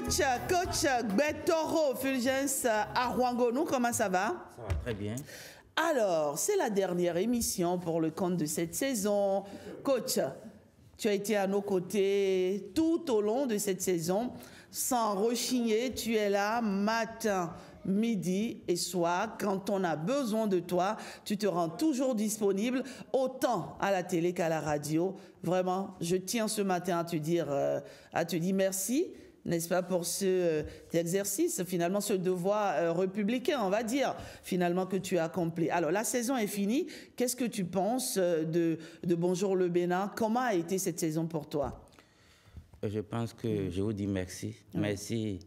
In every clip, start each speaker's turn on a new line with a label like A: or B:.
A: Coach Gbetoro Fulgence Arwangonou, comment ça va?
B: Ça va très bien.
A: Alors, c'est la dernière émission pour le compte de cette saison. Coach, tu as été à nos côtés tout au long de cette saison. Sans rechigner, tu es là matin, midi et soir. Quand on a besoin de toi, tu te rends toujours disponible, autant à la télé qu'à la radio. Vraiment, je tiens ce matin à te dire merci, n'est-ce pas, pour cet exercice, finalement, ce devoir républicain, on va dire, finalement, que tu as accompli. Alors, la saison est finie. Qu'est-ce que tu penses de Bonjour le Bénin? Comment a été cette saison pour toi?
B: Je pense que je vous dis merci. Merci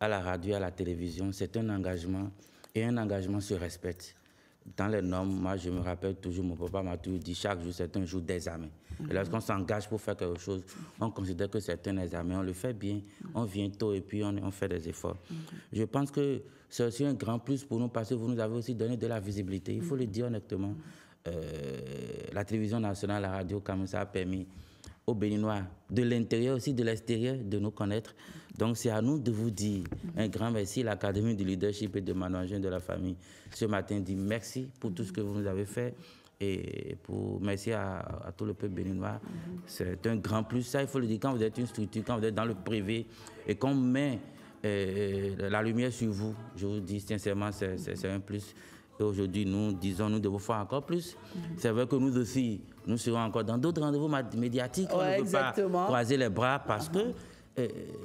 B: à la radio, à la télévision. C'est un engagement et un engagement se respecte. Dans les normes, moi, je me rappelle toujours, mon papa m'a toujours dit, chaque jour, c'est un jour d'examen. Et lorsqu'on s'engage pour faire quelque chose, on considère que c'est un examen, on le fait bien, on vient tôt et puis on fait des efforts. Je pense que c'est aussi un grand plus pour nous parce que vous nous avez aussi donné de la visibilité. Il faut le dire honnêtement. La télévision nationale, la radio, comme ça a permis aux Béninois, de l'intérieur aussi, de l'extérieur, de nous connaître. Donc, c'est à nous de vous dire un grand merci. L'Académie du leadership et de management de la famille, ce matin, dit merci pour tout ce que vous nous avez fait et merci à tout le peuple béninois. C'est un grand plus. Ça, il faut le dire, quand vous êtes une structure, quand vous êtes dans le privé et qu'on met la lumière sur vous, je vous dis sincèrement, c'est un plus. Et aujourd'hui, nous disons, nous devons faire encore plus. C'est vrai que nous aussi, nous serons encore dans d'autres rendez-vous médiatiques. On ne peut pas croiser les bras parce que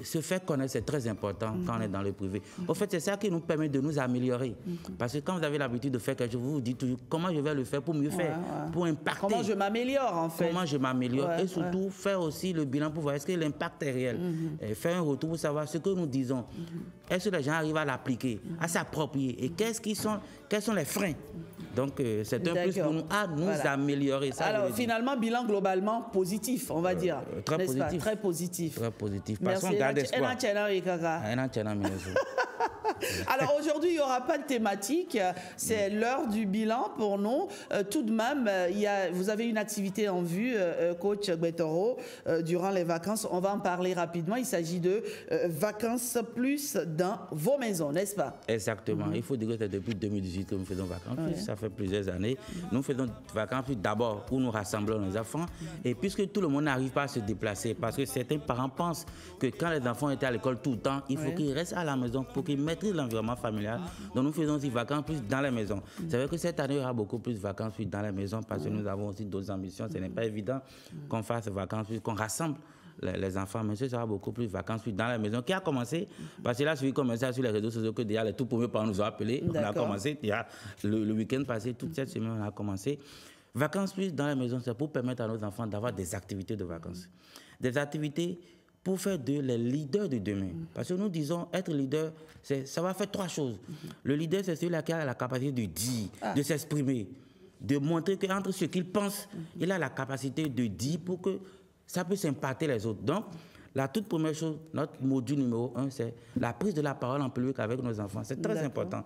B: se faire connaître, c'est très important quand on est dans le privé. Au fait, c'est ça qui nous permet de nous améliorer. Parce que quand vous avez l'habitude de faire quelque chose, vous vous dites toujours comment je vais le faire pour mieux faire, pour impacter.
A: Comment je m'améliore, en fait.
B: Comment je m'améliore. Et surtout, faire aussi le bilan pour voir est-ce que l'impact est réel. Faire un retour pour savoir ce que nous disons. Est-ce que les gens arrivent à l'appliquer, à s'approprier. Et quels sont les freins. Donc, c'est un plus pour nous à nous améliorer. Ça,
A: alors, finalement, bilan globalement positif, on va dire.
B: Très positif.
A: Très positif.
B: Très positif.
A: Merci.
B: Parce qu'on garde espoir.
A: Alors aujourd'hui, il n'y aura pas de thématique, c'est l'heure du bilan pour nous. Tout de même, vous avez une activité en vue, coach Gbetoro, durant les vacances. On va en parler rapidement. Il s'agit de vacances plus dans vos maisons, n'est-ce pas?
B: Exactement. Il faut dire que c'est depuis 2018 que nous faisons vacances plus. Ça fait plusieurs années. Nous faisons vacances plus d'abord où nous rassemblons les enfants. Et puisque tout le monde n'arrive pas à se déplacer, parce que certains parents pensent que quand les enfants étaient à l'école tout le temps, il faut qu'ils restent à la maison pour qu'ils maîtrisent l'environnement familial. Donc nous faisons aussi vacances plus dans les maisons. C'est vrai que cette année, il y aura beaucoup plus de vacances plus dans les maisons parce que nous avons aussi d'autres ambitions. Ce n'est pas évident qu'on fasse vacances plus, qu'on rassemble les enfants, mais ce sera beaucoup plus de vacances plus dans la maison qui a commencé, parce que là, celui qui commençait sur les réseaux sociaux, que déjà les tout premiers parents nous ont appelés. On a commencé, il y a le week-end passé, toute cette semaine, on a commencé. Vacances plus dans la maison, c'est pour permettre à nos enfants d'avoir des activités de vacances. Des activités pour faire d'eux les leaders de demain. Parce que nous disons, être leader, ça va faire trois choses. Le leader, c'est celui qui a la capacité de dire, de s'exprimer, de montrer qu'entre ce qu'il pense, il a la capacité de dire pour que ça puisse impacter les autres. Donc, la toute première chose, notre module numéro 1, c'est la prise de la parole en public avec nos enfants. C'est très important.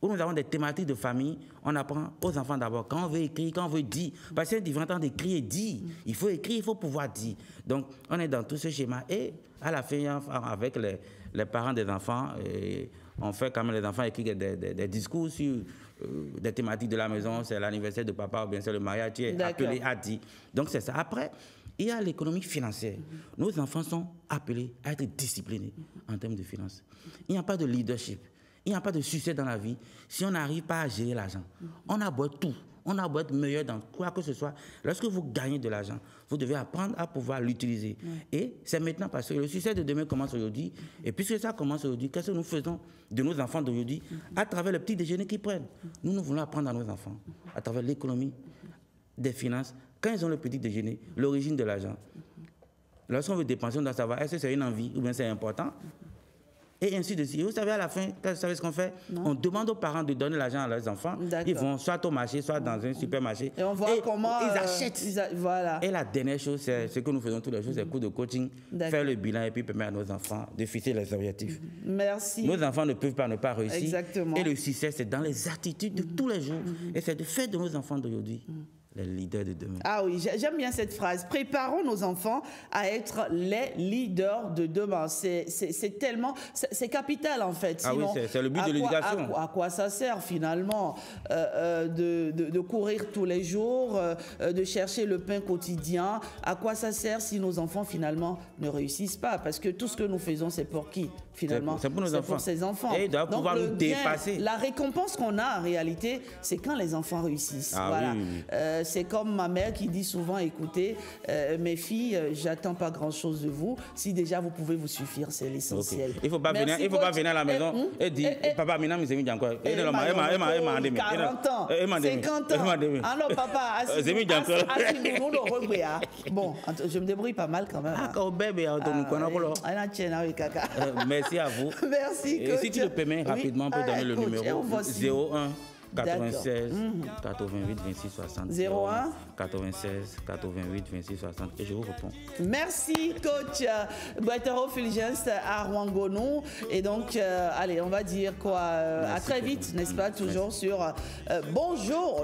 B: Où nous avons des thématiques de famille, on apprend aux enfants d'abord. Quand on veut écrire, quand on veut dire, parce qu'il y a différents temps d'écrire et dire. Il faut écrire, il faut pouvoir dire. Donc, on est dans tout ce schéma. Et à la fin, avec les parents des enfants, on fait quand même les enfants écrire des discours sur des thématiques de la maison. C'est l'anniversaire de papa ou bien c'est le mariage, tu es appelé à dire. Donc, c'est ça. Après, il y a l'économie financière. Nos enfants sont appelés à être disciplinés en termes de finances. Il n'y a pas de leadership. Il n'y a pas de succès dans la vie si on n'arrive pas à gérer l'argent. On a beau être tout. On a beau être meilleur dans quoi que ce soit. Lorsque vous gagnez de l'argent, vous devez apprendre à pouvoir l'utiliser. Et c'est maintenant parce que le succès de demain commence aujourd'hui. Et puisque ça commence aujourd'hui, qu'est-ce que nous faisons de nos enfants d'aujourd'hui à travers le petit déjeuner qu'ils prennent? Nous voulons apprendre à nos enfants, à travers l'économie, des finances, quand ils ont le petit déjeuner, l'origine de l'argent. Lorsqu'on veut dépenser, on doit savoir est-ce que c'est une envie ou bien c'est important. Et ainsi de suite. Vous savez, à la fin, vous savez ce qu'on fait? On demande aux parents de donner l'argent à leurs enfants. Ils vont soit au marché, soit dans un supermarché.
A: Et on voit comment
B: ils achètent.
A: Voilà.
B: Et la dernière chose, c'est ce que nous faisons tous les jours, c'est le cours de coaching, faire le bilan et puis permettre à nos enfants de fixer les objectifs.
A: Merci.
B: Nos enfants ne peuvent pas ne pas réussir.
A: Exactement.
B: Et le succès, c'est dans les attitudes de tous les jours. Et c'est de faire de nos enfants d'aujourd'hui les leaders de demain.
A: Ah oui, j'aime bien cette phrase. Préparons nos enfants à être les leaders de demain. C'est tellement, c'est capital en fait.
B: Sinon, oui, c'est le but de l'éducation.
A: À quoi ça sert finalement de courir tous les jours, de chercher le pain quotidien? À quoi ça sert si nos enfants finalement ne réussissent pas? Parce que tout ce que nous faisons, c'est pour qui finalement?
B: C'est pour nos enfants.
A: C'est pour ces enfants.
B: Et ils doivent pouvoir nous dépasser.
A: La récompense qu'on a en réalité, c'est quand les enfants réussissent.
B: Ah,
A: voilà.
B: Oui.
A: C'est comme ma mère qui dit souvent, écoutez, mes filles, j'attends pas grand-chose de vous. Si déjà vous pouvez vous suffire, c'est l'essentiel.
B: Okay. Il faut pas venir à la maison et dire, papa, maintenant, mes amis, encore.
A: 40 ans, 50 ans. Ah non, papa, bon, je me débrouille pas mal quand même.
B: Merci à vous.
A: Merci, coach.
B: Si tu le permets, rapidement, on peut donner le numéro 01 96 88 26 60.
A: 01
B: 96 88 26 60 et je vous réponds.
A: Merci coach Boitero Fulgence à Rwangonou. Et donc, allez, on va dire quoi à très vite, n'est-ce pas, toujours sur Bonjour.